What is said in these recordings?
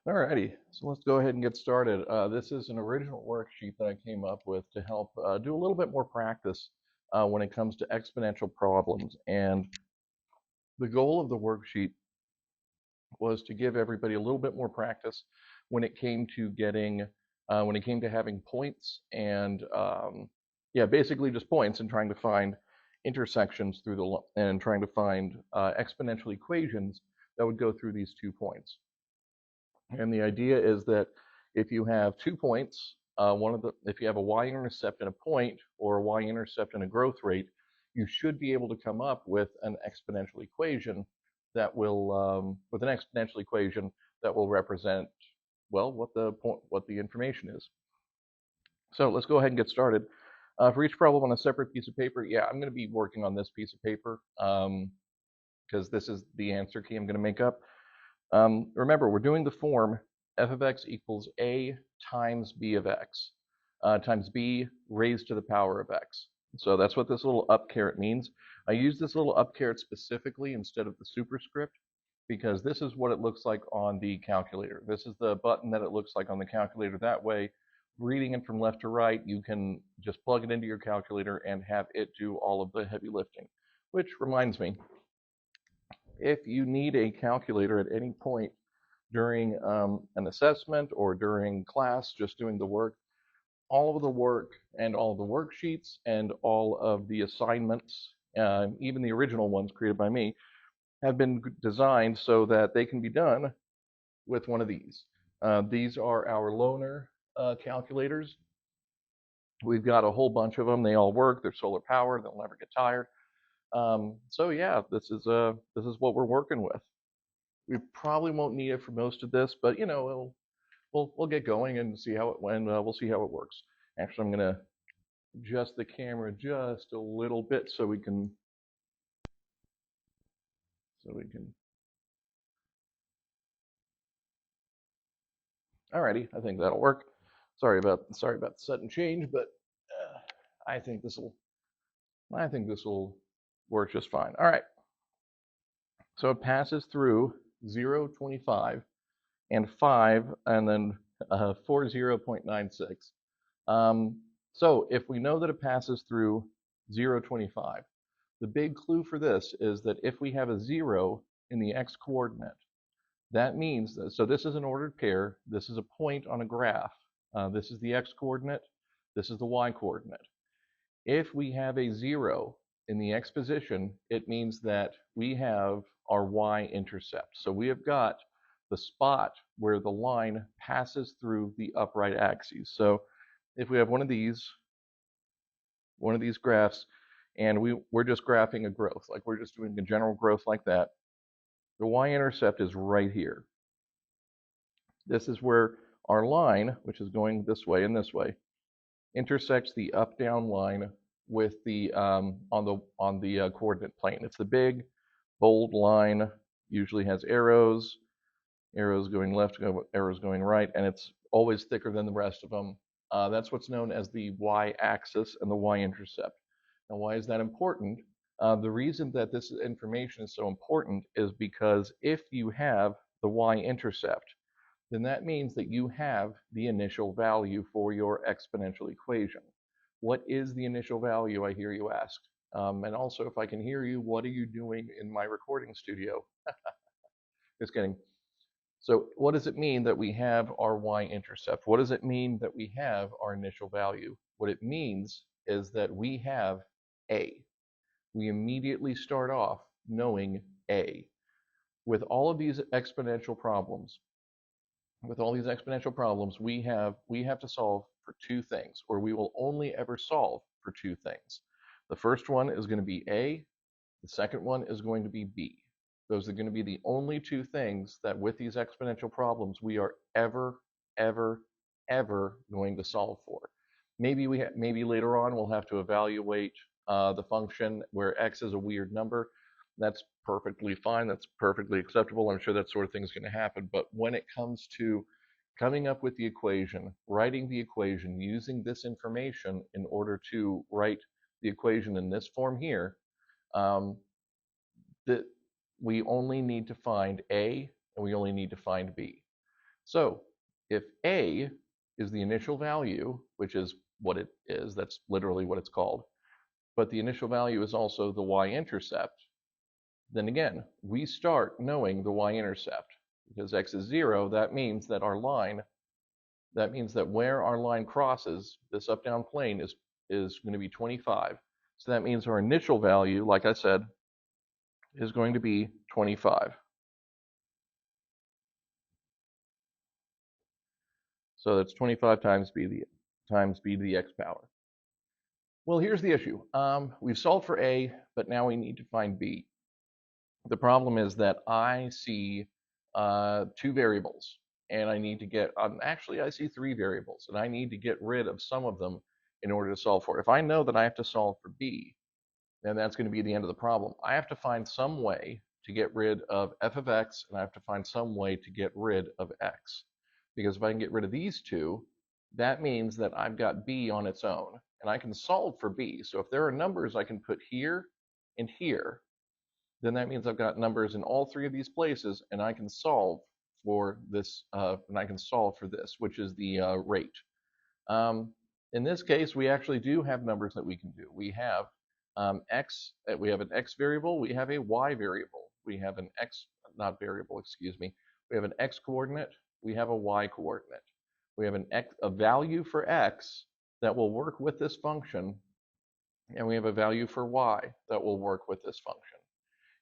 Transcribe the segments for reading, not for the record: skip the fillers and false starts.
Alrighty, so let's go ahead and get started. This is an original worksheet that I came up with to help do a little bit more practice when it comes to exponential problems. And the goal of the worksheet was to give everybody a little bit more practice when it came to when it came to having points and, yeah, basically just points and trying to find intersections through and trying to find exponential equations that would go through these 2 points. And the idea is that if you have 2 points, if you have a y-intercept and a point, or a y-intercept and a growth rate, you should be able to come up with an exponential equation that will represent, well, what the information is. So let's go ahead and get started. For each problem on a separate piece of paper, yeah, I'm going to be working on this piece of paper because this is the answer key I'm going to make up. Remember, we're doing the form f of x equals a times b of x times b raised to the power of x. So that's what this little up caret means. I use this little up caret specifically instead of the superscript because this is what it looks like on the calculator. This is the button that it looks like on the calculator. That way, reading it from left to right, you can just plug it into your calculator and have it do all of the heavy lifting. Which reminds me, if you need a calculator at any point during an assessment or during class, just doing the work, all of the work and all of the worksheets and all of the assignments, even the original ones created by me, have been designed so that they can be done with one of these. These are our loaner calculators. We've got a whole bunch of them. They all work. They're solar powered. They'll never get tired. So yeah, this is what we're working with. We probably won't need it for most of this, but we'll get going and see how it went. We'll see how it works. Actually, I'm gonna adjust the camera just a little bit so we can. Alrighty, I think that'll work. Sorry about the sudden change, but I think this will work just fine. All right. So it passes through 0, 25, and 5, and then 40.96. So if we know that it passes through 0, 25, the big clue for this is that if we have a 0 in the x-coordinate, that means that, so this is an ordered pair, this is a point on a graph, this is the x-coordinate, this is the y-coordinate. If we have a 0 in the x position, it means that we have our y-intercept. So we have got the spot where the line passes through the upright axes. So if we have one of these graphs, and we're just graphing a growth, like we're just doing a general growth like that, the y-intercept is right here. This is where our line, which is going this way and this way, intersects the up-down line with the on the coordinate plane. It's the big, bold line. Usually has arrows going left, arrows going right, and it's always thicker than the rest of them. That's what's known as the y-axis and the y-intercept. Now, why is that important? The reason that this information is so important is because if you have the y-intercept, then that means that you have the initial value for your exponential equation. What is the initial value, I hear you ask? And also, if I can hear you, what are you doing in my recording studio? Just kidding. So what does it mean that we have our y-intercept? What does it mean that we have our initial value? What it means is that we have A. We immediately start off knowing A. With all of these exponential problems, we have to solve for two things, or we will only ever solve for two things. The first one is going to be A. The second one is going to be B. Those are going to be the only two things that with these exponential problems we are ever, ever, ever going to solve for. Maybe later on we'll have to evaluate the function where x is a weird number. That's perfectly fine. That's perfectly acceptable. I'm sure that sort of thing is going to happen. But when it comes to coming up with the equation, writing the equation, using this information in order to write the equation in this form here, that we only need to find A and we only need to find B. So if A is the initial value, which is what it is, that's literally what it's called, but the initial value is also the y-intercept, then again, we start knowing the y-intercept. Because x is 0, that means that where our line crosses this up-down plane is going to be 25. So that means our initial value, like I said, is going to be 25. So that's 25 times b to the x power. Well, here's the issue. We've solved for a, but now we need to find b. The problem is that I see two variables, and I need to get, actually I see three variables, and I need to get rid of some of them in order to solve for it. If I know that I have to solve for b, then that's going to be the end of the problem. I have to find some way to get rid of f of x, and I have to find some way to get rid of x. Because if I can get rid of these two, that means that I've got b on its own, and I can solve for b. So if there are numbers I can put here and here, then that means I've got numbers in all three of these places, and I can solve for this, which is the rate. Um, in this case, we actually do have numbers that we can do. We have we have an x variable, we have a y variable, we have an x, not variable, excuse me, we have an x coordinate, we have a y coordinate. We have a value for x that will work with this function, and we have a value for y that will work with this function.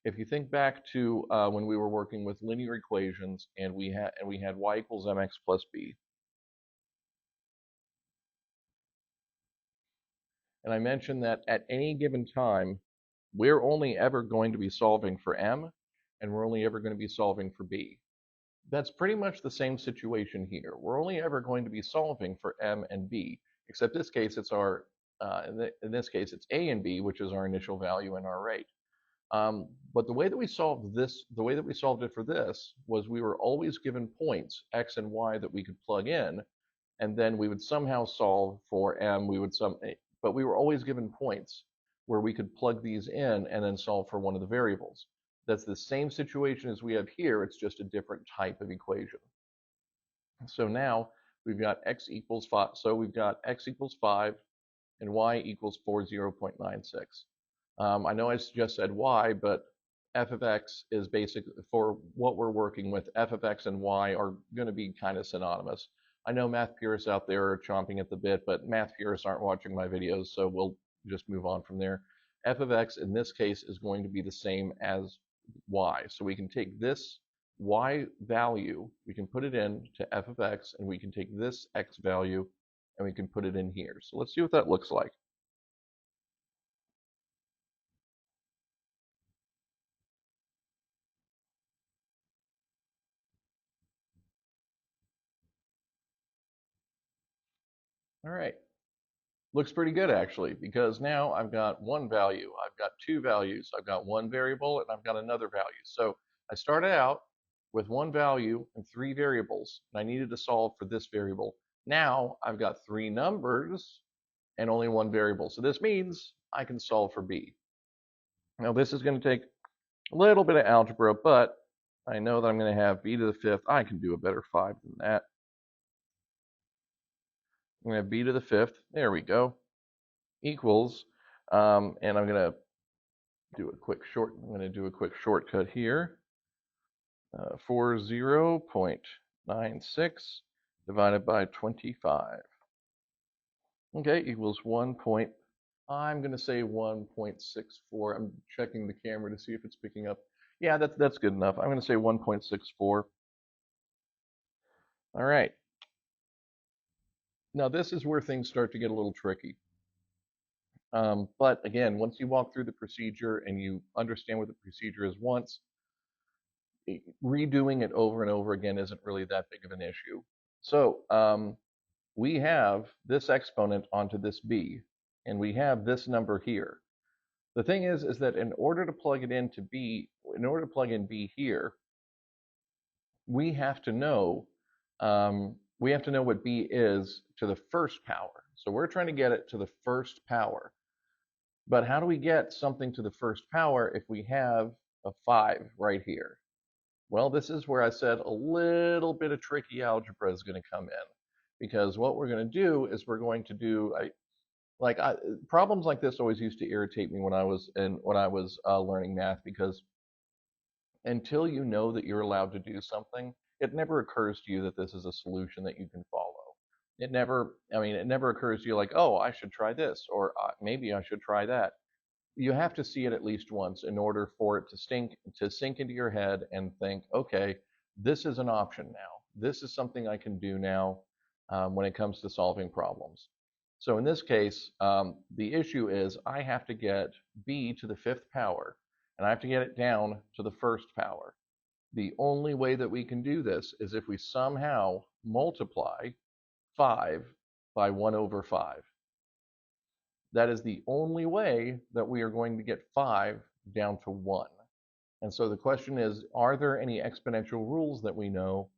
If you think back to when we were working with linear equations and we had y equals mx plus b, and I mentioned that at any given time, we're only ever going to be solving for m, and we're only ever going to be solving for b. That's pretty much the same situation here. We're only ever going to be solving for m and b, except this case it's in this case it's a and b, which is our initial value and our rate. But the way that we solved it for this was we were always given points, x and y, that we could plug in, and then we would somehow solve for m. But we were always given points where we could plug these in and then solve for one of the variables. That's the same situation as we have here, it's just a different type of equation. So now we've got x equals 5, so we've got x equals 5 and y equals 40.96. I know I just said y, but f of x is basically, for what we're working with, f of x and y are going to be kind of synonymous. I know math purists out there are chomping at the bit, but math purists aren't watching my videos, so we'll just move on from there. F of x in this case is going to be the same as y. So we can take this y value, we can put it in to f of x, and we can take this x value and we can put it in here. So let's see what that looks like. All right. Looks pretty good actually, because now I've got one value, I've got two values, I've got one variable, and I've got another value. So I started out with one value and three variables, and I needed to solve for this variable. Now I've got three numbers and only one variable. So this means I can solve for b. Now this is going to take a little bit of algebra, but I know that I'm going to have b to the fifth. I can do a better 5 than that. I'm going to have b to the fifth. There we go. Equals, and I'm going to do a quick shortcut here. 40.96 divided by 25. Okay, equals 1 point. I'm going to say 1.64. I'm checking the camera to see if it's picking up. Yeah, that's good enough. I'm going to say 1.64. All right. Now this is where things start to get a little tricky. But again, once you walk through the procedure and you understand what the procedure is once, redoing it over and over again isn't really that big of an issue. So we have this exponent onto this b, and we have this number here. The thing is that in order to plug in b here, we have to know what b is to the first power. So we're trying to get it to the first power. But how do we get something to the first power if we have a 5 right here? Well, this is where I said a little bit of tricky algebra is going to come in, because what we're going to do is we're going to do like I, problems like this always used to irritate me when I was learning math, because until you know that you're allowed to do something, it never occurs to you that this is a solution that you can follow. It never occurs to you like, oh, I should try this, or maybe I should try that. You have to see it at least once in order for it to sink into your head and think, okay, this is an option now. This is something I can do now when it comes to solving problems. So in this case, the issue is I have to get b to the fifth power, and I have to get it down to the first power. The only way that we can do this is if we somehow multiply 5 by 1 over 5. That is the only way that we are going to get 5 down to 1. And so the question is, are there any exponential rules that we know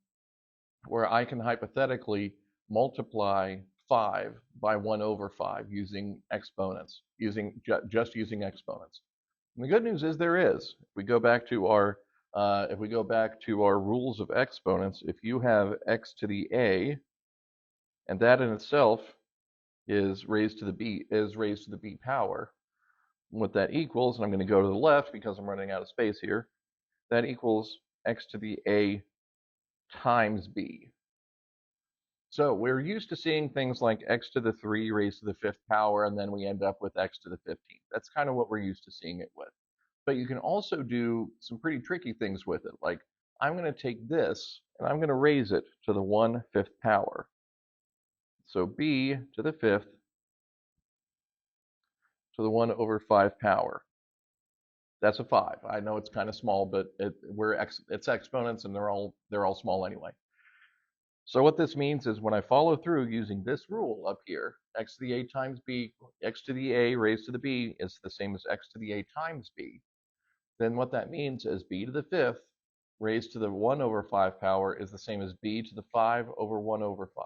where I can hypothetically multiply 5 by 1 over 5 using exponents, just using exponents? And the good news is there is. If we go back to our rules of exponents, if you have x to the a, and that in itself is raised to the b power, what that equals, and I'm going to go to the left because I'm running out of space here, that equals x to the a times b. So we're used to seeing things like x to the 3 raised to the fifth power, and then we end up with x to the 15th. That's kind of what we're used to seeing it with. But you can also do some pretty tricky things with it. Like, I'm going to take this and I'm going to raise it to the 1/5 power. So b to the fifth to the 1 over 5 power. That's a 5. I know it's kind of small, but it's exponents, and they're all small anyway. So what this means is when I follow through using this rule up here, x to the a times b, x to the a raised to the b is the same as x to the a times b. Then what that means is b to the fifth raised to the 1 over 5 power is the same as b to the 5 over 1 over 5.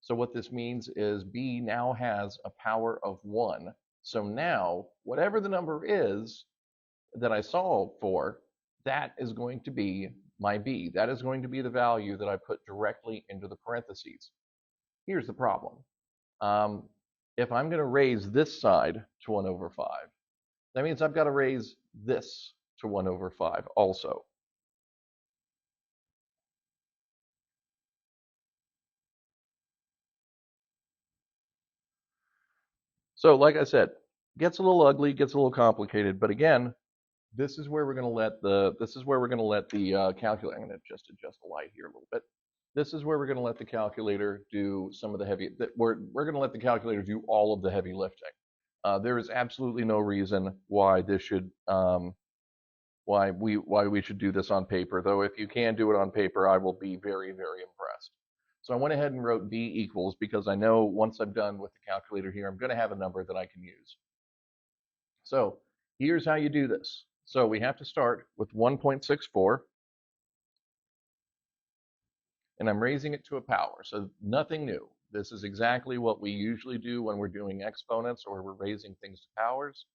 So what this means is b now has a power of 1. So now, whatever the number is that I solve for, that is going to be my b. That is going to be the value that I put directly into the parentheses. Here's the problem. If I'm going to raise this side to 1 over 5, that means I've got to raise this to 1 over 5 also. So like I said, gets a little ugly, gets a little complicated, but again, this is where we're going to let the calculator. I'm going to just adjust the light here a little bit. This is where we're going to let the calculator do some of the heavy. We're going to let the calculator do all of the heavy lifting. There is absolutely no reason why this should why we should do this on paper. Though if you can do it on paper, I will be very, very impressed. So I went ahead and wrote b equals because I know once I'm done with the calculator here, I'm going to have a number that I can use. So here's how you do this. So we have to start with 1.64, and I'm raising it to a power. So nothing new. This is exactly what we usually do when we're doing exponents or we're raising things to powers.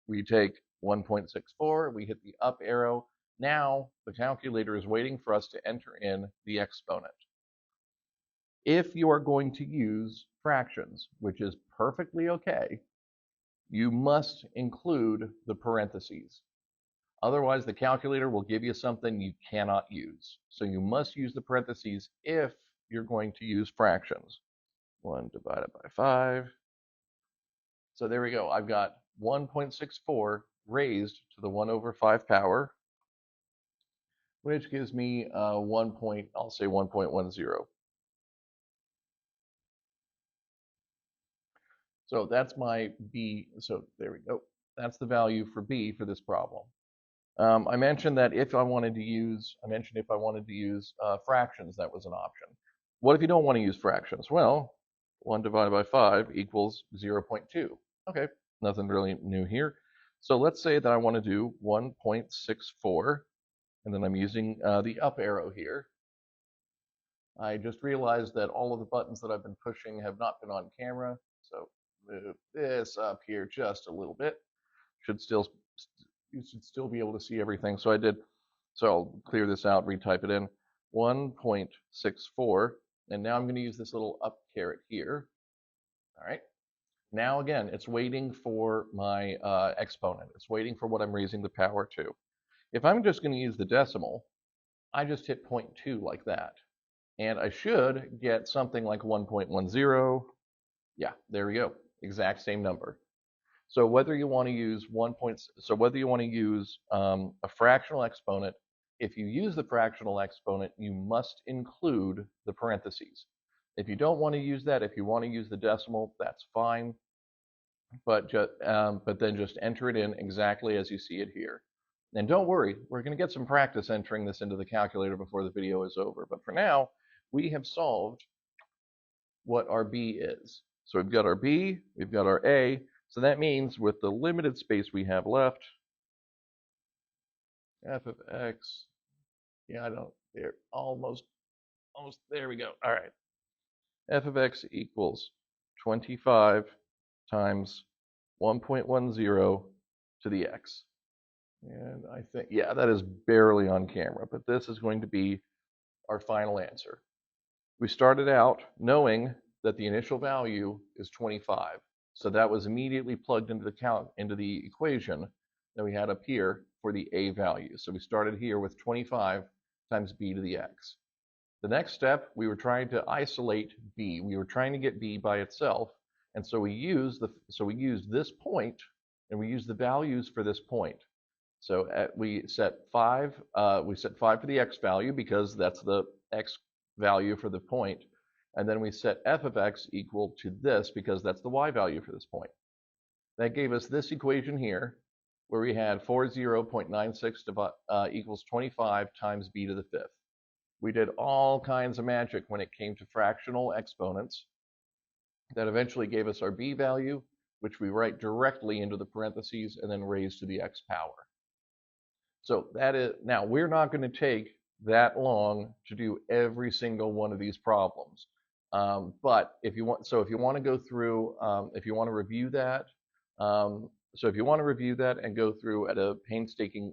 We take 1.64, we hit the up arrow. Now the calculator is waiting for us to enter in the exponent. If you are going to use fractions, which is perfectly okay, you must include the parentheses. Otherwise, the calculator will give you something you cannot use. So you must use the parentheses if you're going to use fractions. 1 divided by 5. So there we go. I've got 1.64 raised to the 1 over 5 power, which gives me I'll say 1.10. So that's my b. So there we go. That's the value for b for this problem. I mentioned if I wanted to use fractions, that was an option. What if you don't want to use fractions? Well, 1 divided by 5 equals 0.2. Okay, nothing really new here. So let's say that I want to do 1.64, and then I'm using the up arrow here. I just realized that all of the buttons that I've been pushing have not been on camera, so move this up here just a little bit. You should still be able to see everything. So I did So I'll clear this out, retype it in, 1.64, and now I'm going to use this little up caret here. All right. Now again, it's waiting for my exponent. It's waiting for what I'm raising the power to. If I'm just going to use the decimal, I just hit 0.2 like that. And I should get something like 1.10. Yeah, there we go. Exact same number. So whether you want to use a fractional exponent, if you use the fractional exponent, you must include the parentheses. If you don't want to use that, if you want to use the decimal, that's fine. But then just enter it in exactly as you see it here. And don't worry, we're going to get some practice entering this into the calculator before the video is over. But for now, we have solved what our b is. So we've got our b, we've got our a. So that means with the limited space we have left, f of x, yeah, I don't, there, almost, there we go. All right. F of x equals 25 times 1.10 to the x. And I think, yeah, that is barely on camera, but this is going to be our final answer. We started out knowing that the initial value is 25. So that was immediately plugged into the equation that we had up here for the a value. So we started here with 25 times b to the x. The next step, we were trying to isolate b. We were trying to get b by itself, and so we used this point, and we used the values for this point. So we set 5 for the x value because that's the x value for the point, and then we set f of x equal to this because that's the y value for this point. That gave us this equation here, where we had 40.96 equals 25 times b to the fifth. We did all kinds of magic when it came to fractional exponents. That eventually gave us our b value, which we write directly into the parentheses and then raise to the x power. So that is, now we're not going to take that long to do every single one of these problems. But if you want to go through, if you want to review that, and go through at a painstaking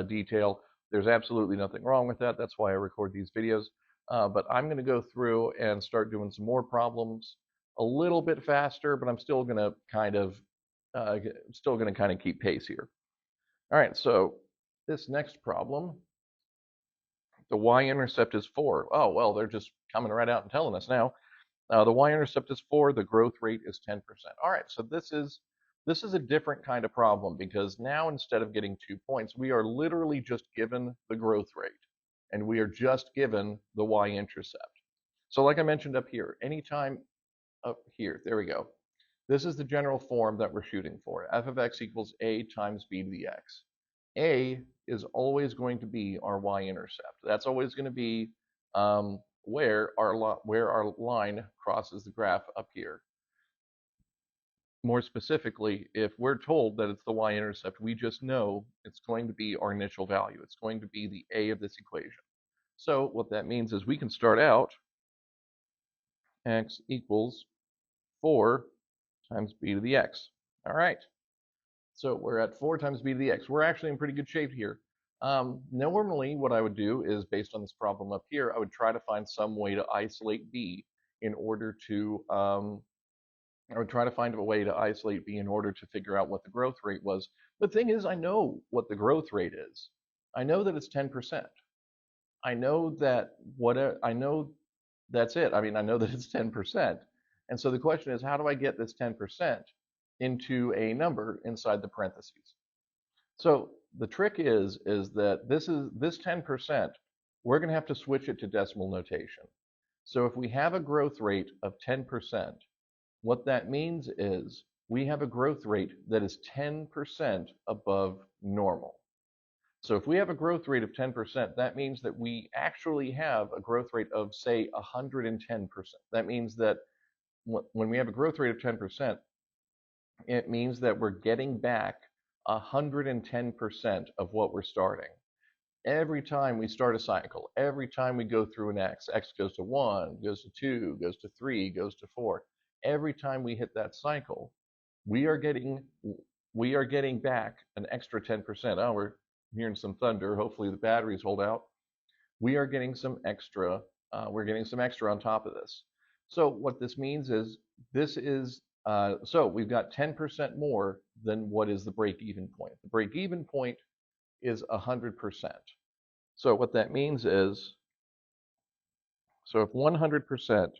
detail, there's absolutely nothing wrong with that. That's why I record these videos. But I'm going to go through and start doing some more problems a little bit faster, but I'm still going to kind of keep pace here. All right, so this next problem, the y-intercept is 4. Oh, well, they're just coming right out and telling us now. The y-intercept is 4, the growth rate is 10%. All right, so this is a different kind of problem because now instead of getting 2 points, we are literally just given the growth rate, and we are just given the y-intercept. So like I mentioned up here, anytime up here, there we go. This is the general form that we're shooting for. F of x equals a times b to the x. A is always going to be our y-intercept. That's always going to be where our line crosses the graph up here. More specifically, if we're told that it's the y-intercept, we just know it's going to be our initial value. It's going to be the a of this equation. So what that means is we can start out x equals 4 times b to the x. All right. So we're at 4 times b to the x. We're actually in pretty good shape here. Normally, what I would do is, based on this problem up here, I would try to find some way to isolate b in order to, I would try to find a way to isolate b in order to figure out what the growth rate was. The thing is, I know what the growth rate is. I know that it's 10%. I know that's it. I mean, I know that it's 10%. And so the question is, how do I get this 10% into a number inside the parentheses? So the trick is that this 10%, we're going to have to switch it to decimal notation. So if we have a growth rate of 10%, what that means is we have a growth rate that is 10% above normal. So if we have a growth rate of 10%, that means that we actually have a growth rate of, say, 110%. That means that when we have a growth rate of 10%, it means that we're getting back 110% of what we're starting. Every time we start a cycle, every time we go through an x goes to 1, goes to 2, goes to 3, goes to 4. Every time we hit that cycle, we are getting back an extra 10%. Oh, hearing some thunder. Hopefully the batteries hold out. We are getting some extra. We're getting some extra on top of this. So what this means is so we've got 10% more than what is the break-even point. The break-even point is 100%. So what that means is, so if 100%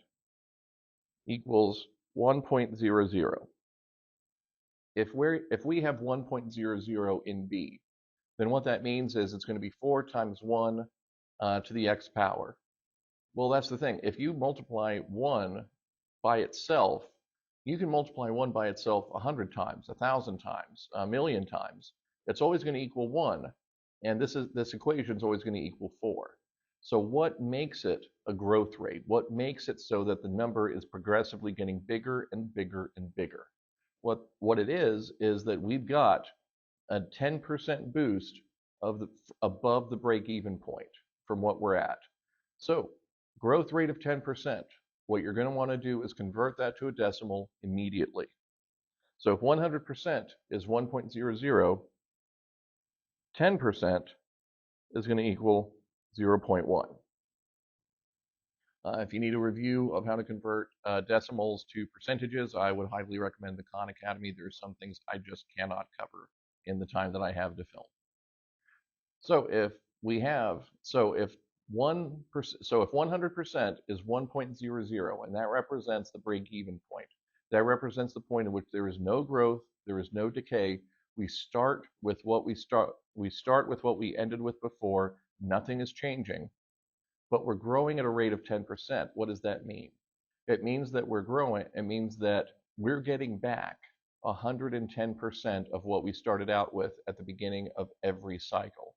equals 1.00, if we have 1.00 in B, then what that means is it's going to be 4 times 1 to the x power. Well, that's the thing. If you multiply 1 by itself, you can multiply 1 by itself 100 times, 1,000 times, a million times. It's always going to equal 1. And this equation is always going to equal 4. So what makes it a growth rate? What makes it so that the number is progressively getting bigger and bigger and bigger? What it is that we've got a 10% boost above the break-even point from what we're at. So growth rate of 10%. What you're going to want to do is convert that to a decimal immediately. So if 100% is 1.00, 10% is going to equal 0.1. If you need a review of how to convert decimals to percentages, I would highly recommend the Khan Academy. There's some things I just cannot cover in the time that I have to film. So if 100% is 1.00, and that represents the break-even point, that represents the point at which there is no growth, there is no decay. We start with what we ended with before. Nothing is changing, but we're growing at a rate of 10%. What does that mean? It means that we're growing. It means that we're getting back 110% of what we started out with at the beginning of every cycle.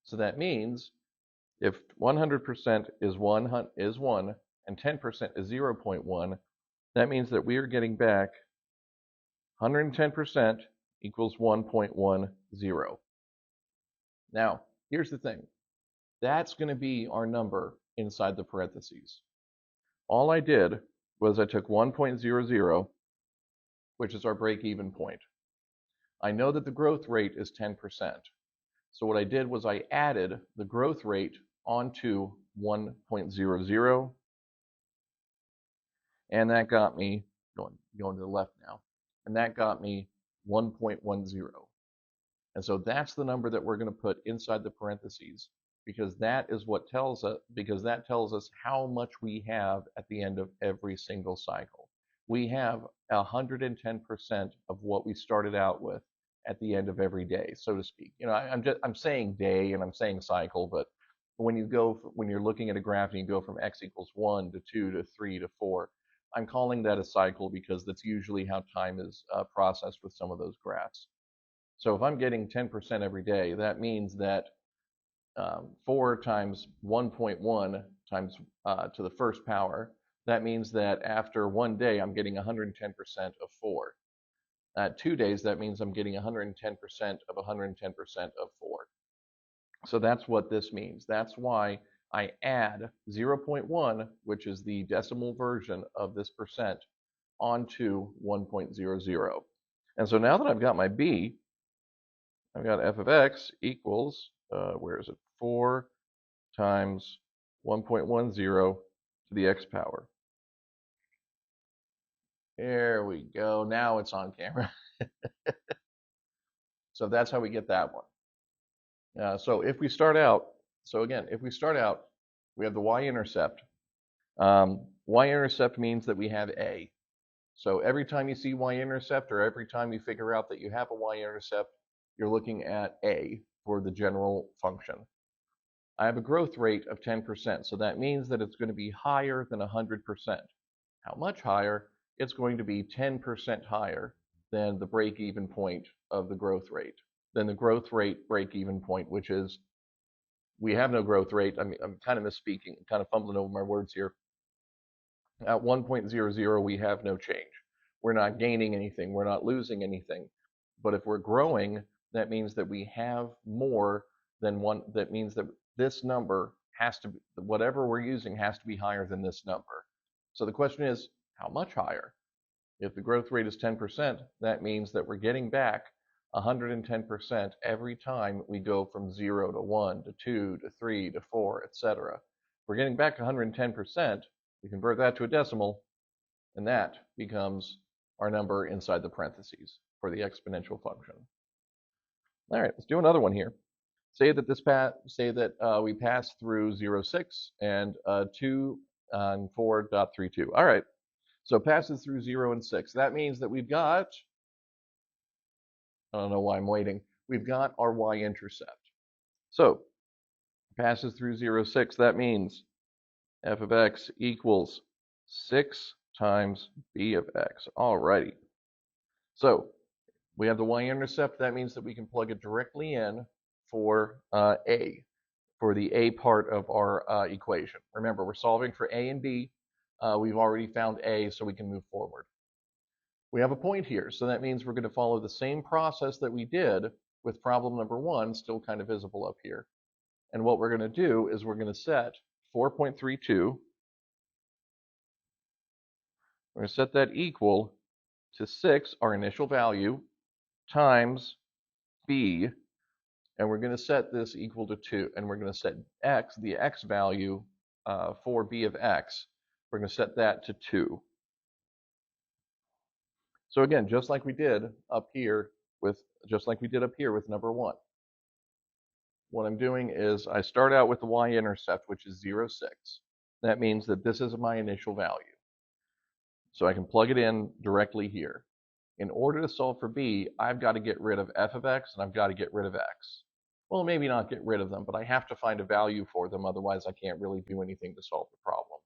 So that means if 100% is 1 and 10% is 0.1, that means that we are getting back 110% equals 1.10. Now, here's the thing. That's going to be our number inside the parentheses. All I did was I took 1.00, which is our break-even point. I know that the growth rate is 10%. So what I did was I added the growth rate onto 1.00, and that got me, going to the left now, and that got me 1.10. And so that's the number that we're going to put inside the parentheses, because that tells us how much we have at the end of every single cycle. We have 110% of what we started out with at the end of every day, so to speak. I'm saying day and I'm saying cycle, but when you're looking at a graph and you go from x equals 1 to 2 to 3 to 4, I'm calling that a cycle because that's usually how time is processed with some of those graphs. So if I'm getting 10% every day, that means that 4 times 1.1 times to the first power, that means that after 1 day, I'm getting 110% of 4. At 2 days, that means I'm getting 110% of 110% of 4. So that's what this means. That's why I add 0.1, which is the decimal version of this percent, onto 1.00. And so now that I've got my b, I've got f of x equals, where is it? 4 times 1.10 to the x power. There we go. Now it's on camera. So that's how we get that one. So if we start out, we have the y-intercept. Y-intercept means that we have a. So every time you see y-intercept, or every time you figure out that you have a y-intercept, you're looking at a for the general function. I have a growth rate of 10%, so that means that it's going to be higher than 100%. How much higher? It's going to be 10% higher than the break-even point of the growth rate, than the growth rate break-even point, which is, we have no growth rate. I'm kind of misspeaking, kind of fumbling over my words here. At 1.00, we have no change. We're not gaining anything. We're not losing anything. But if we're growing, that means that we have more than one. That means that this number has to be, whatever we're using has to be higher than this number. So the question is, how much higher? If the growth rate is 10%, that means that we're getting back 110% every time we go from 0 to 1 to 2 to 3 to 4, etc. We're getting back to 110%. We convert that to a decimal, and that becomes our number inside the parentheses for the exponential function. All right, let's do another one here. Say that we pass through 0, 6 and 2 and 4.32. All right, so passes through 0 and 6. That means that we've got, I don't know why I'm waiting, we've got our y-intercept. So passes through 0, 6. That means f of x equals 6 times b of x. All righty. So we have the y-intercept. That means that we can plug it directly in for the a part of our equation. Remember, we're solving for a and b. We've already found a, so we can move forward. We have a point here, so that means we're going to follow the same process that we did with problem number 1, still kind of visible up here. And what we're going to do is we're going to set 4.32. We're going to set that equal to 6, our initial value, times b, and we're going to set this equal to 2, and we're going to set x, the x value for b of x, we're going to set that to 2. So again, just like we did up here with number 1. What I'm doing is I start out with the y-intercept, which is 0, 6. That means that this is my initial value. So I can plug it in directly here. In order to solve for b, I've got to get rid of f of x and I've got to get rid of x. Well, maybe not get rid of them, but I have to find a value for them, otherwise I can't really do anything to solve the problem.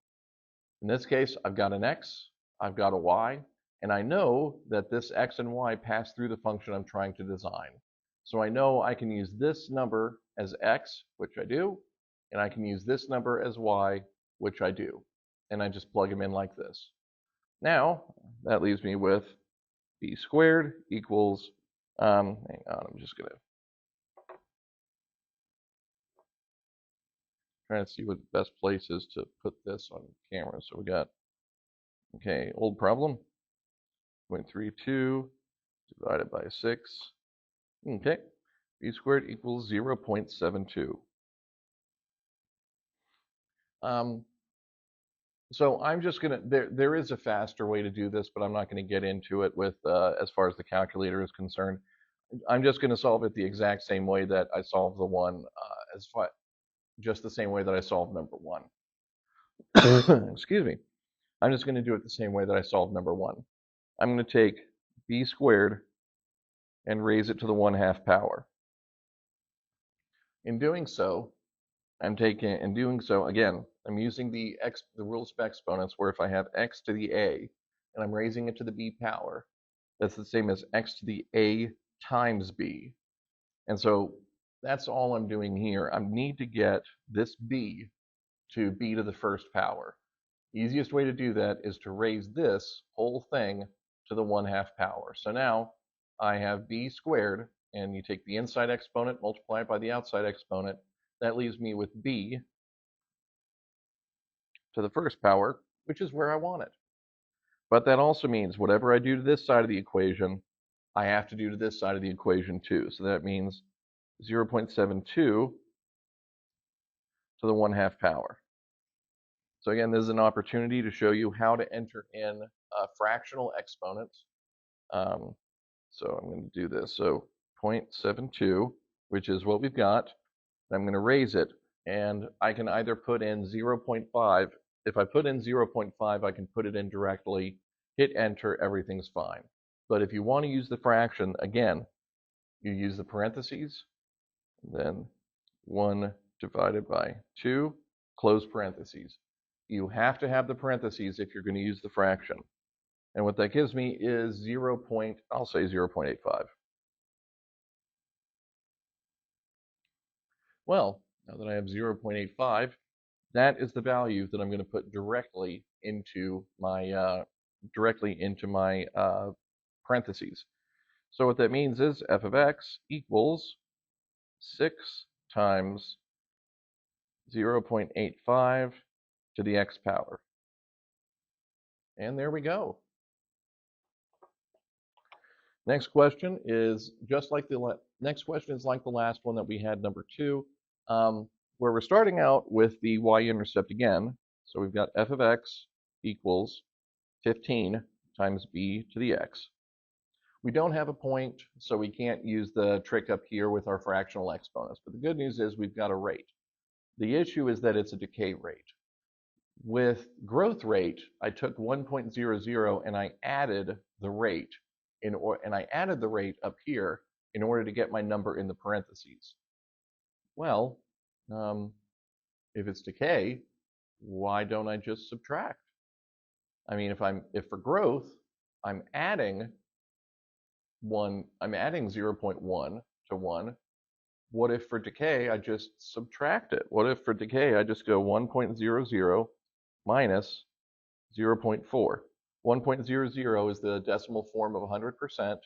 In this case, I've got an x, I've got a y, and I know that this x and y pass through the function I'm trying to design. So I know I can use this number as x, which I do, and I can use this number as y, which I do. And I just plug them in like this. Now, that leaves me with b squared equals, hang on, I'm just going to try to see what the best place is to put this on camera. So we got, okay, old problem, 0.32 divided by 6. Okay, b squared equals 0.72. So I'm just going to, there is a faster way to do this, but I'm not going to get into it with, as far as the calculator is concerned. I'm just going to solve it the exact same way that I solved the one, just the same way that I solved number 1. Excuse me. I'm just going to do it the same way that I solved number 1. I'm going to take b squared and raise it to the 1/2 power. In doing so, again, I'm using the rules of exponents, where if I have x to the a and I'm raising it to the b power, that's the same as x to the a times b. And so that's all I'm doing here. I need to get this b to b to the 1st power. Easiest way to do that is to raise this whole thing to the 1/2 power. So now I have b squared, and you take the inside exponent, multiply it by the outside exponent. That leaves me with b to the 1st power, which is where I want it. But that also means whatever I do to this side of the equation, I have to do to this side of the equation too. So that means 0.72 to the 1/2 power. So again, this is an opportunity to show you how to enter in fractional exponents. So I'm going to do this. So 0.72, which is what we've got. I'm going to raise it, and I can either put in 0.5. If I put in 0.5, I can put it in directly, hit enter, everything's fine. But if you want to use the fraction, again, you use the parentheses, then 1 divided by 2, close parentheses. You have to have the parentheses if you're going to use the fraction. And what that gives me is I'll say 0.85. Well, now that I have 0.85, that is the value that I'm going to put directly into my parentheses. So what that means is f of x equals 6 times 0.85 to the x power. And there we go. Next question is just like next question is like the last one that we had, number 2, where we're starting out with the y-intercept again. So we've got f of x equals 15 times b to the x. We don't have a point, so we can't use the trick up here with our fractional exponents. But the good news is we've got a rate. The issue is that it's a decay rate. With growth rate, I took 1.00 and I added the rate up here in order to get my number in the parentheses. Well, if it's decay, why don't I just subtract? I mean, if for growth, I'm adding 0.1 to 1. What if for decay I just subtract it? What if for decay I just go 1.00 minus 0.4? 1.00 is the decimal form of 100%.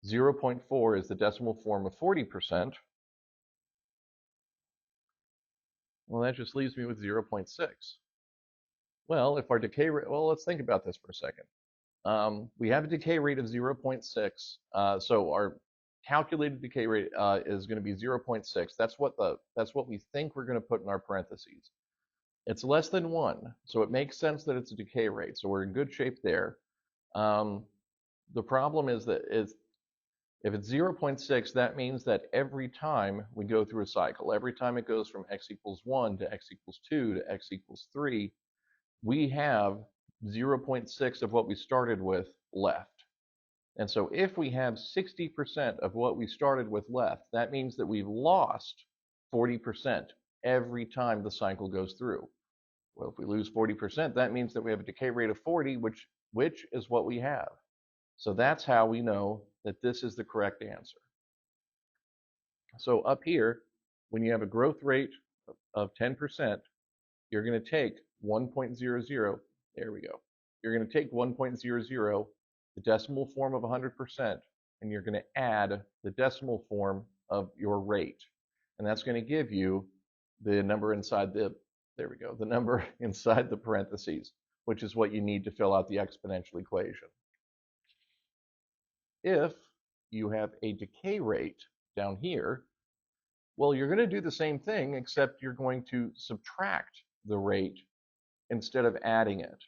0.4 is the decimal form of 40%. Well, that just leaves me with 0.6. Well, if our decay rate, well, let's think about this for a second. We have a decay rate of 0.6, so our calculated decay rate is going to be 0.6. That's what we think we're going to put in our parentheses. It's less than 1, so it makes sense that it's a decay rate. So we're in good shape there. The problem is that if it's 0.6, that means that every time we go through a cycle, every time it goes from x equals 1 to x equals 2 to x equals 3, we have 0.6 of what we started with left. And so if we have 60% of what we started with left, that means that we've lost 40% every time the cycle goes through. Well, if we lose 40%, that means that we have a decay rate of 40, which is what we have. So that's how we know that this is the correct answer. So up here, when you have a growth rate of 10%, you're going to take 1.00, there we go. You're going to take 1.00, the decimal form of 100%, and you're going to add the decimal form of your rate. And that's going to give you the number inside the, there we go, the number inside the parentheses, which is what you need to fill out the exponential equation. If you have a decay rate down here, well, you're going to do the same thing, except you're going to subtract the rate instead of adding it.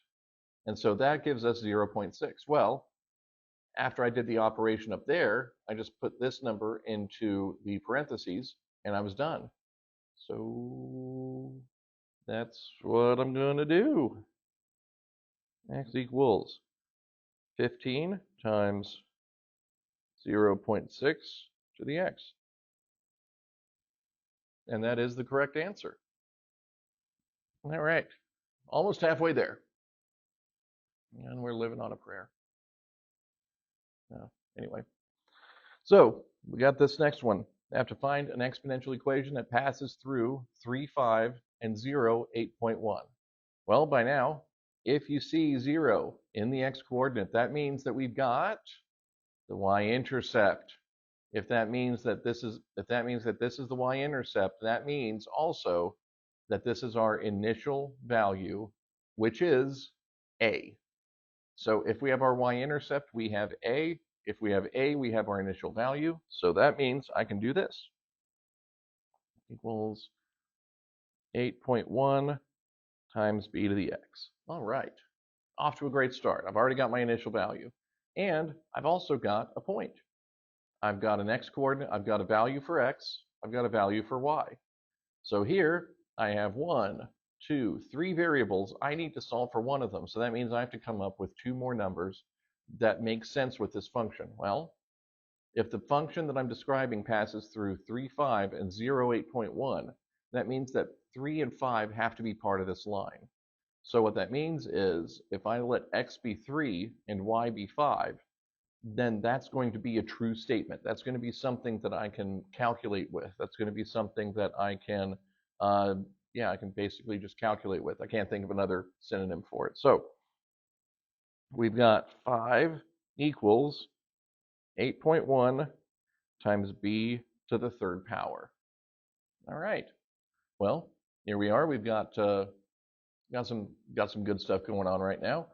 And so that gives us 0.6. Well, after I did the operation up there, I just put this number into the parentheses and I was done. So that's what I'm going to do. X equals 15 times 0.6 to the x. And that is the correct answer. All right, almost halfway there. And we're living on a prayer. Anyway, so we got this next one. I have to find an exponential equation that passes through 3, 5, and 0, 8.1. Well, by now, if you see 0 in the x-coordinate, that means that we've got the y-intercept. If that means that this is the y-intercept, that means also that this is our initial value, which is a. So if we have our y-intercept, we have a. If we have a, we have our initial value. So that means I can do this. Equals 8.1 times b to the x. All right, off to a great start. I've already got my initial value, and I've also got a point. I've got an x-coordinate, I've got a value for x, I've got a value for y. So here I have 1, 2, 3 variables. I need to solve for one of them. So that means I have to come up with 2 more numbers that make sense with this function. Well, if the function that I'm describing passes through 3, 5, and 0, 8.1, that means that 3 and 5 have to be part of this line. So what that means is if I let x be 3 and y be 5, then that's going to be a true statement. That's going to be something that I can calculate with. That's going to be something that I can, I can basically just calculate with. I can't think of another synonym for it. So we've got 5 equals 8.1 times b to the third power. All right. Well, here we are. We've got some good stuff going on right now.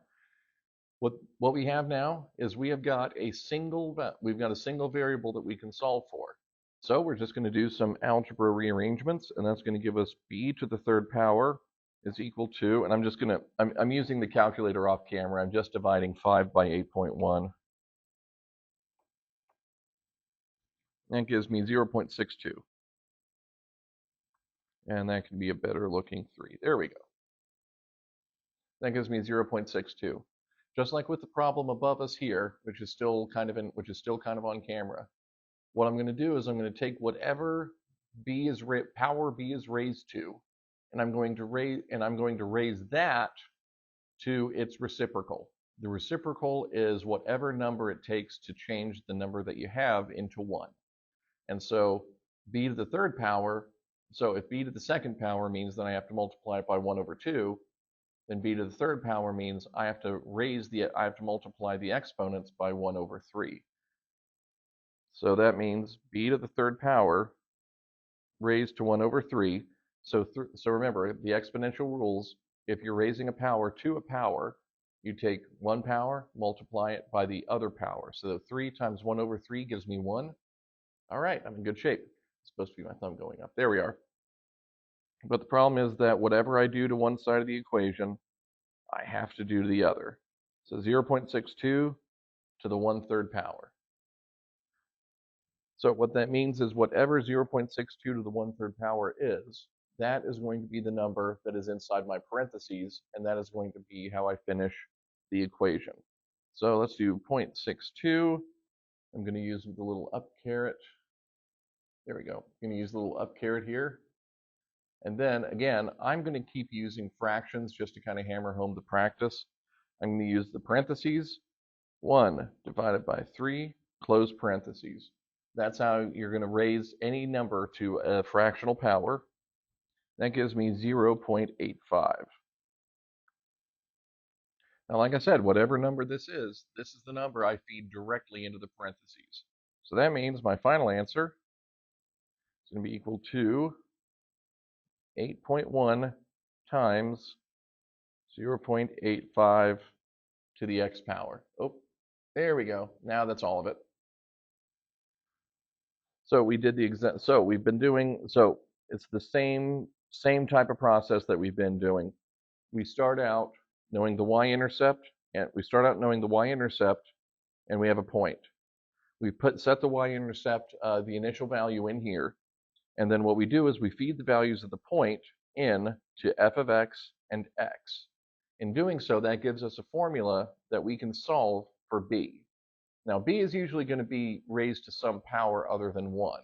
What we have now is we've got a single variable that we can solve for. So we're just going to do some algebra rearrangements, and that's going to give us b to the third power is equal to, and I'm using the calculator off camera. I'm just dividing 5 by 8.1. That gives me 0.62. And that can be a better looking 3. There we go. That gives me 0.62. Just like with the problem above us here, which is still kind of on camera. What I'm going to do is I'm going to take whatever power b is raised to, and I'm going to raise that to its reciprocal. The reciprocal is whatever number it takes to change the number that you have into 1. And so b to the third power, so if b to the second power means that I have to multiply it by 1 over 2, then b to the third power means I have to multiply the exponents by 1 over 3. So that means b to the third power raised to 1 over 3. So remember, the exponential rules, if you're raising a power to a power, you take one power, multiply it by the other power. So 3 times 1 over 3 gives me 1. All right, I'm in good shape. It's supposed to be my thumb going up. There we are. But the problem is that whatever I do to one side of the equation, I have to do to the other. So 0.62 to the 1/3 power. So what that means is whatever 0.62 to the 1/3 power is, that is going to be the number that is inside my parentheses, and that is going to be how I finish the equation. So let's do 0.62. I'm going to use the little up caret. There we go. I'm going to use the little up caret here. And then again, I'm going to keep using fractions just to kind of hammer home the practice. I'm going to use the parentheses, 1 divided by 3, close parentheses. That's how you're going to raise any number to a fractional power. That gives me 0.85. Now, like I said, whatever number this is the number I feed directly into the parentheses. So that means my final answer is going to be equal to 8.1 times 0.85 to the x power. Oh, there we go. Now that's all of it. So we did the exact. So we've been doing. So it's the same type of process that we've been doing. We start out knowing the y-intercept, and we have a point. We set the y-intercept, the initial value in here, and then what we do is we feed the values of the point in to f of x and x. In doing so, that gives us a formula that we can solve for b. Now, b is usually going to be raised to some power other than 1.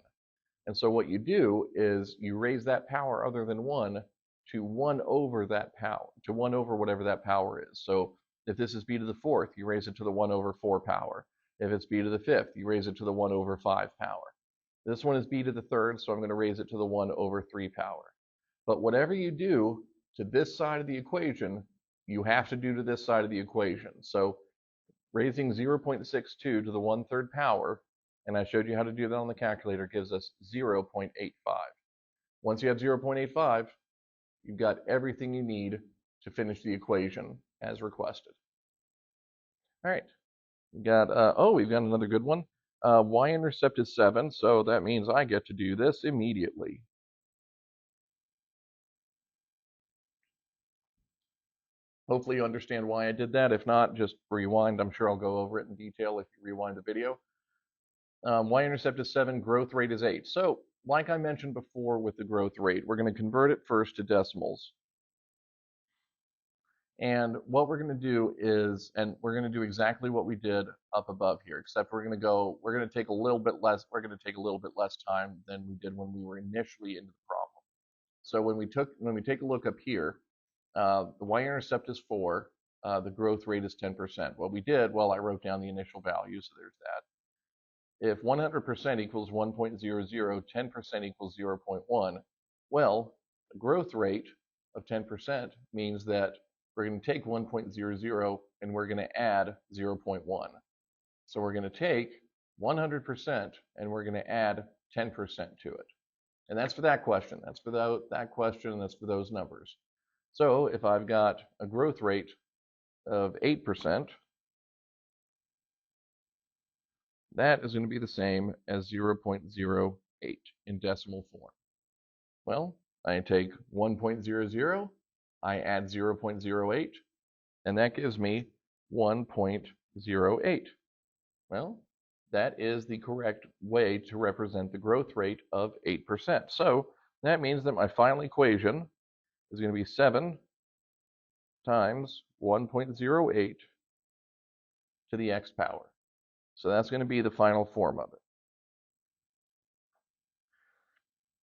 And so what you do is you raise that power other than 1 to 1 over that power, to 1 over whatever that power is. So if this is b to the 4th, you raise it to the 1 over 4 power. If it's b to the 5th, you raise it to the 1 over 5 power. This one is b to the 3rd, so I'm going to raise it to the 1 over 3 power. But whatever you do to this side of the equation, you have to do to this side of the equation. So raising 0.62 to the 1/3 power, and I showed you how to do that on the calculator, gives us 0.85. Once you have 0.85, you've got everything you need to finish the equation as requested. All right, we've got another good one. Y-intercept is 7, so that means I get to do this immediately. Hopefully you understand why I did that. If not, just rewind. I'm sure I'll go over it in detail if you rewind the video. Y-intercept is 7, growth rate is 8. So, like I mentioned before with the growth rate, we're going to convert it first to decimals. And what we're going to do is, and we're going to do exactly what we did up above here, except we're going to take a little bit less time than we did when we were initially into the problem. So when we take a look up here, the y-intercept is 4, the growth rate is 10%. What we did, well, I wrote down the initial value, so there's that. If 100% equals 1.00, 10% equals 0.1, well, a growth rate of 10% means that we're going to take 1.00 and we're going to add 0.1. So we're going to take 100% and we're going to add 10% to it. And that's for that question. That's for that question, and that's for those numbers. So if I've got a growth rate of 8%, that is going to be the same as 0.08 in decimal form. Well, I take 1.00, I add 0.08, and that gives me 1.08. Well, that is the correct way to represent the growth rate of 8%. So that means that my final equation is going to be 7 times 1.08 to the x power. So that's going to be the final form of it.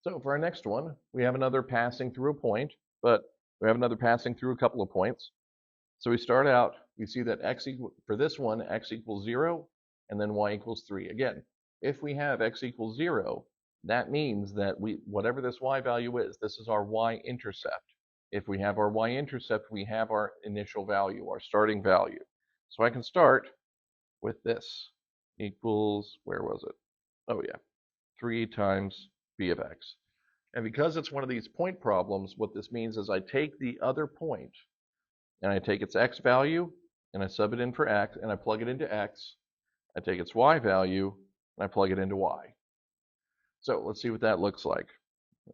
So for our next one, we have another passing through a point, but we have another passing through a couple of points. So we start out, we see that for this one, x equals 0, and then y equals 3. Again, if we have x equals 0, that means that whatever this y value is, this is our y-intercept. If we have our y-intercept, we have our initial value, our starting value. So I can start with this equals, where was it? Oh yeah, 3 times b of x. And because it's one of these point problems, what this means is I take the other point and I take its x value and I sub it in for x and I plug it into x. I take its y value and I plug it into y. So let's see what that looks like.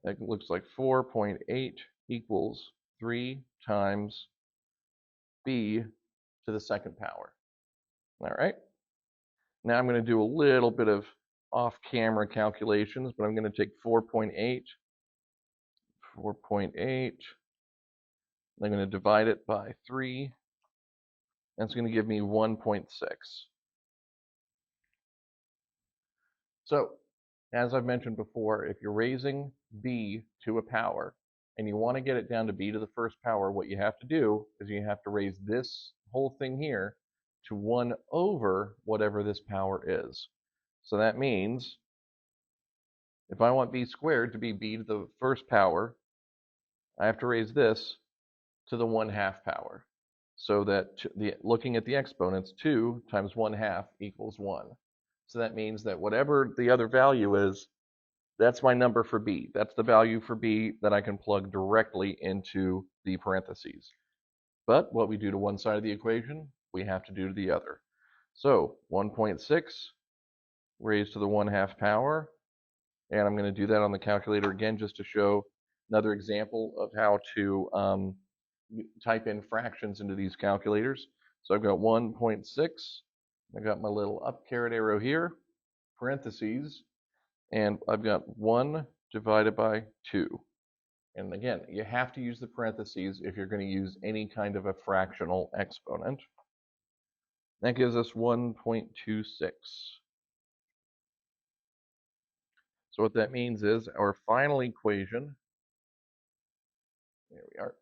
That looks like 4.8 equals 3 times b to the second power. All right. Now I'm going to do a little bit of off-camera calculations, but I'm going to take 4.8. I'm going to divide it by 3. That's going to give me 1.6. So, as I've mentioned before, if you're raising b to a power and you want to get it down to b to the first power, what you have to do is you have to raise this whole thing here to 1 over whatever this power is. So that means if I want b squared to be b to the first power, I have to raise this to the 1/2 power. So that looking at the exponents, 2 times 1/2 equals 1. So that means that whatever the other value is, that's my number for b. That's the value for b that I can plug directly into the parentheses. But what we do to one side of the equation, we have to do to the other. So 1.6 raised to the 1/2 power, and I'm going to do that on the calculator again just to show another example of how to type in fractions into these calculators. So I've got 1.6, I got my little up caret arrow here, parentheses, and I've got 1 divided by 2. And again, you have to use the parentheses if you're going to use any kind of a fractional exponent. That gives us 1.26. So what that means is our final equation, there we are,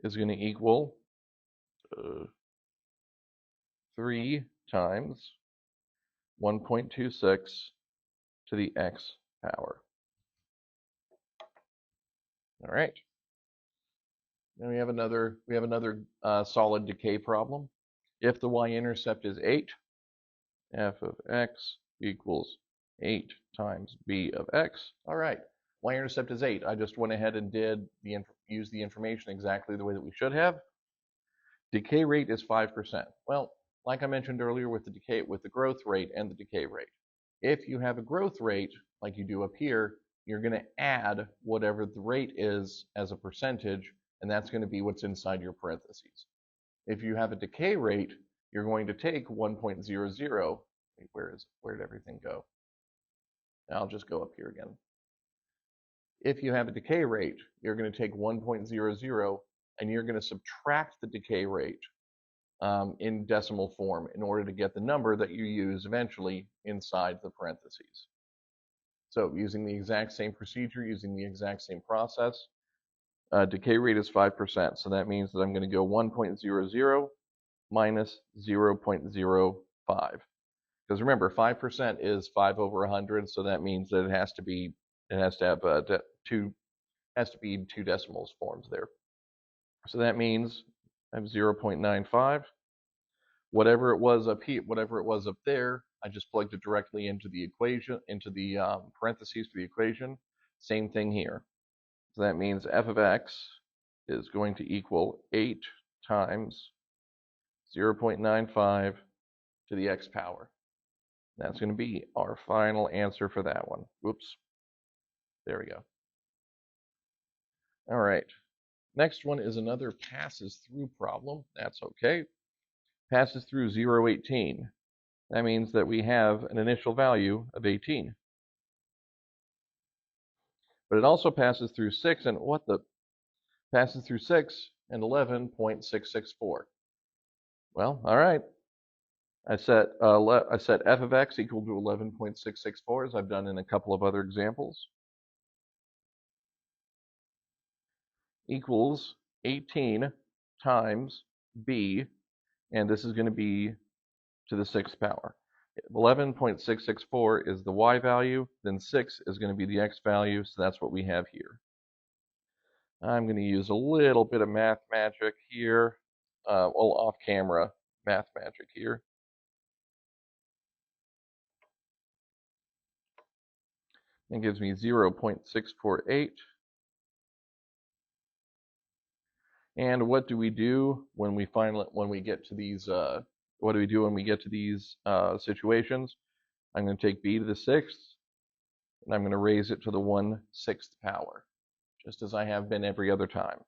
is going to equal 3 times 1.26 to the x power. All right. Then we have another solid decay problem. If the y-intercept is 8, f of x equals 8 times b of x. All right. Y-intercept is 8. I just went ahead and used the information exactly the way that we should have. Decay rate is 5%. Well, like I mentioned earlier with the growth rate and the decay rate. If you have a growth rate like you do up here, you're going to add whatever the rate is as a percentage, and that's going to be what's inside your parentheses. If you have a decay rate, you're going to take 1.00. Where did everything go? I'll just go up here again. If you have a decay rate, you're going to take 1.00 and you're going to subtract the decay rate in decimal form in order to get the number that you use eventually inside the parentheses. So using the exact same procedure, using the exact same process, decay rate is 5%. So that means that I'm going to go 1.00 minus 0.05. Because remember, 5% is 5 over 100, so that means that it has to be two decimals forms there. So that means I have 0.95. Whatever it was up here, whatever it was up there, I just plugged it directly into the equation, into the parentheses for the equation. Same thing here. So that means f of x is going to equal 8 times 0.95 to the x power. That's going to be our final answer for that one. Whoops. There we go. All right. Next one is another passes through problem. That's okay. Passes through 0, 18. That means that we have an initial value of 18. But it also passes through 6 and what the passes through 6 and 11.664. Well, all right. I set f of x equal to 11.664 as I've done in a couple of other examples. Equals 18 times b, and this is going to be to the 6th power. 11.664 is the y value, then 6 is going to be the x value, so that's what we have here. I'm going to use a little bit of math magic here, off-camera math magic here. It gives me 0.648. And what do we do when we get to these situations? I'm going to take b to the 6th, and I'm going to raise it to the 1/6 power, just as I have been every other time.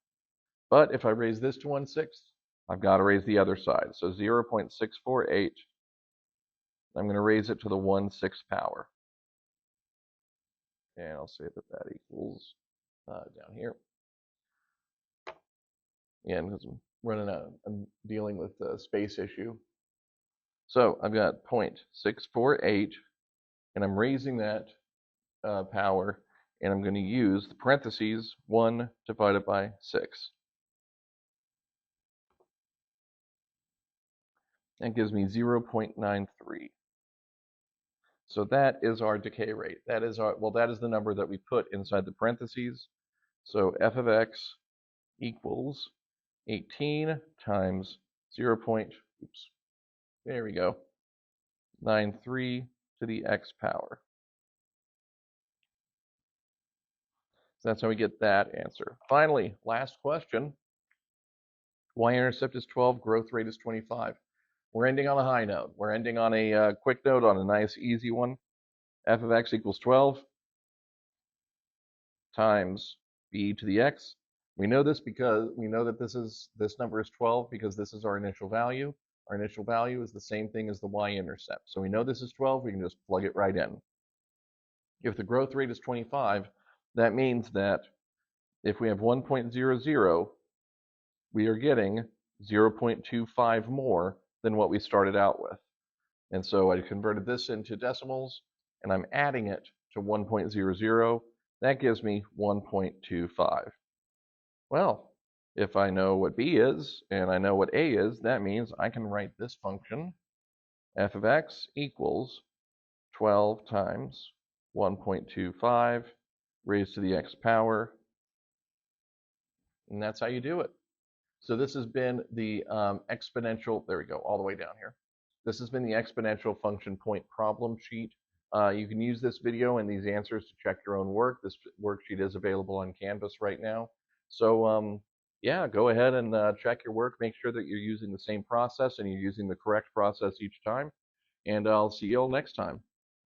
But if I raise this to 1/6, I've got to raise the other side. So 0.648, I'm going to raise it to the 1/6 power. And I'll say that equals down here. And because I'm dealing with the space issue. So I've got 0.648, and I'm raising that power, and I'm going to use the parentheses 1 divided by 6. That gives me 0.93. So that is our decay rate. That is the number that we put inside the parentheses. So f of x equals 18 times 0. Oops, there we go. 93 to the x power. So that's how we get that answer. Finally, last question. Y-intercept is 12, growth rate is 25. We're ending on a high note. We're ending on a quick note, on a nice, easy one. F of x equals 12 times b to the x. We know this because we know that this number is 12 because this is our initial value. Our initial value is the same thing as the y-intercept. So we know this is 12. We can just plug it right in. If the growth rate is 25, that means that if we have 1.00, we are getting 0.25 more than what we started out with. And so I converted this into decimals, and I'm adding it to 1.00. That gives me 1.25. Well, if I know what b is and I know what a is, that means I can write this function, f of x equals 12 times 1.25 raised to the x power, and that's how you do it. So this has been the exponential, there we go, all the way down here. This has been the exponential function point problem sheet. You can use this video and these answers to check your own work. This worksheet is available on Canvas right now. So yeah, go ahead and check your work. Make sure that you're using the same process and you're using the correct process each time. And I'll see you all next time.